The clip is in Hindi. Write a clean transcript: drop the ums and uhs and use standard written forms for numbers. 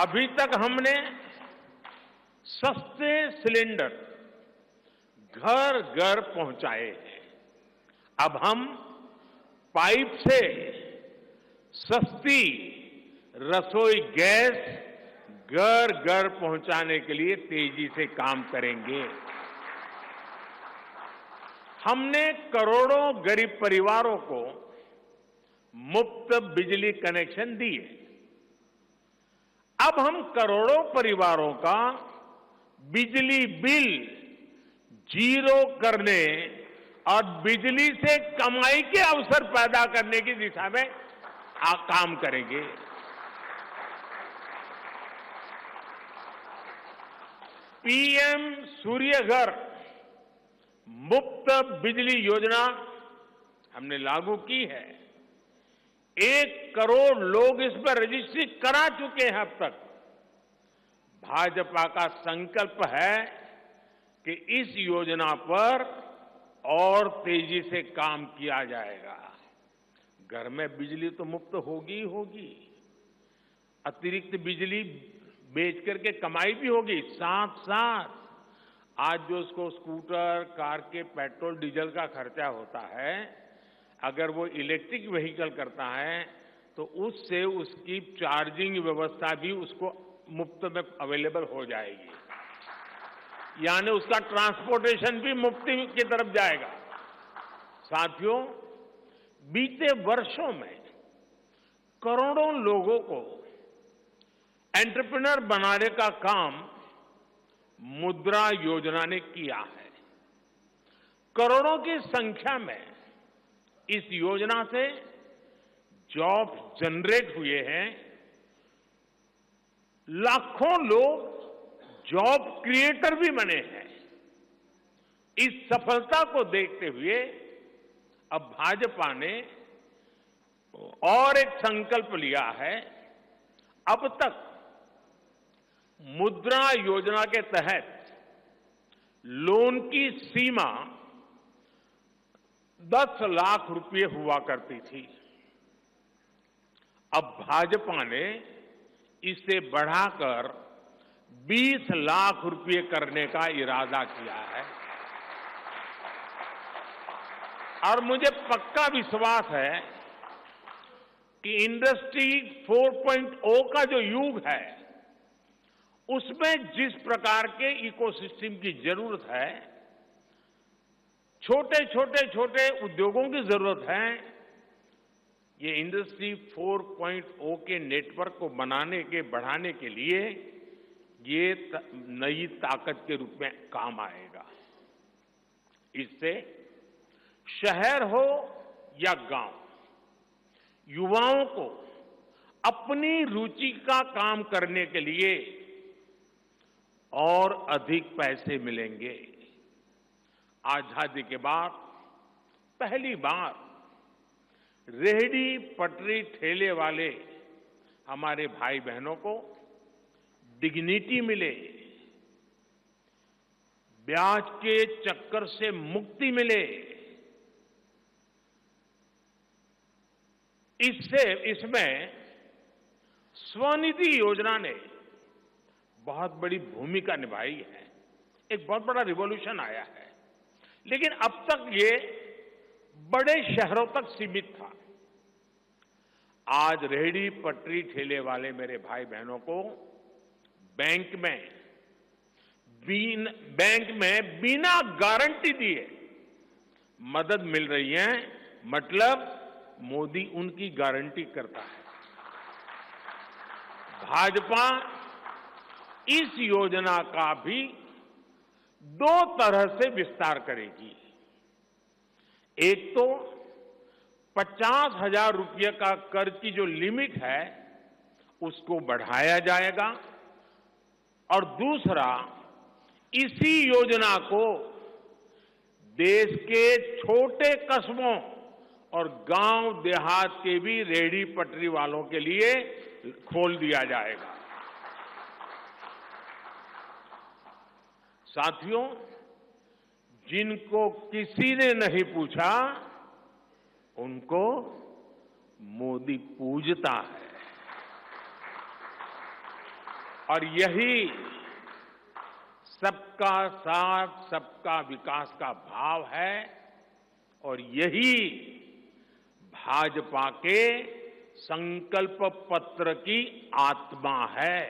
अभी तक हमने सस्ते सिलेंडर घर घर पहुंचाए हैं। अब हम पाइप से सस्ती रसोई गैस घर घर पहुंचाने के लिए तेजी से काम करेंगे। हमने करोड़ों गरीब परिवारों को मुफ्त बिजली कनेक्शन दिए। अब हम करोड़ों परिवारों का बिजली बिल जीरो करने और बिजली से कमाई के अवसर पैदा करने की दिशा में काम करेंगे। पीएम सूर्य घर मुफ्त बिजली योजना हमने लागू की है। 1 करोड़ लोग इस पर रजिस्ट्री करा चुके हैं अब तक। भाजपा का संकल्प है कि इस योजना पर और तेजी से काम किया जाएगा। घर में बिजली तो मुफ्त होगी ही होगी, अतिरिक्त बिजली बेच करके कमाई भी होगी। साथ साथ आज जो उसको स्कूटर, कार के पेट्रोल डीजल का खर्चा होता है, अगर वो इलेक्ट्रिक व्हीकल करता है तो उससे उसकी चार्जिंग व्यवस्था भी उसको मुफ्त में अवेलेबल हो जाएगी, यानी उसका ट्रांसपोर्टेशन भी मुफ्ती की तरफ जाएगा। साथियों, बीते वर्षों में करोड़ों लोगों को एंटरप्रेन्योर बनाने का काम मुद्रा योजना ने किया है। करोड़ों की संख्या में इस योजना से जॉब जनरेट हुए हैं। लाखों लोग जॉब क्रिएटर भी बने हैं। इस सफलता को देखते हुए अब भाजपा ने और एक संकल्प लिया है। अब तक मुद्रा योजना के तहत लोन की सीमा 10 लाख रुपए हुआ करती थी। अब भाजपा ने इसे बढ़ाकर 20 लाख रुपए करने का इरादा किया है और मुझे पक्का विश्वास है कि इंडस्ट्री 4.0 का जो युग है, उसमें जिस प्रकार के इकोसिस्टम की जरूरत है, छोटे उद्योगों की जरूरत है, ये इंडस्ट्री 4.0 के नेटवर्क को बढ़ाने के लिए ये नई ताकत के रूप में काम आएगा। इससे शहर हो या गांव, युवाओं को अपनी रुचि का काम करने के लिए और अधिक पैसे मिलेंगे। आजादी के बाद पहली बार रेहड़ी पटरी ठेले वाले हमारे भाई बहनों को डिग्निटी मिले, ब्याज के चक्कर से मुक्ति मिले। इसमें स्वनिधि योजना ने बहुत बड़ी भूमिका निभाई है। एक बहुत बड़ा रिवॉल्यूशन आया है, लेकिन अब तक ये बड़े शहरों तक सीमित था। आज रेहड़ी पटरी ठेले वाले मेरे भाई बहनों को बैंक में बिना गारंटी दिए मदद मिल रही है। मतलब मोदी उनकी गारंटी करता है। भाजपा इस योजना का भी 2 तरह से विस्तार करेगी। एक तो 50,000 रुपये का कर्ज की जो लिमिट है उसको बढ़ाया जाएगा और दूसरा, इसी योजना को देश के छोटे कस्बों और गांव देहात के भी रेहड़ी पटरी वालों के लिए खोल दिया जाएगा। साथियों, जिनको किसी ने नहीं पूछा उनको मोदी पूजता है। और यही सबका साथ सबका विकास का भाव है और यही भाजपा के संकल्प पत्र की आत्मा है।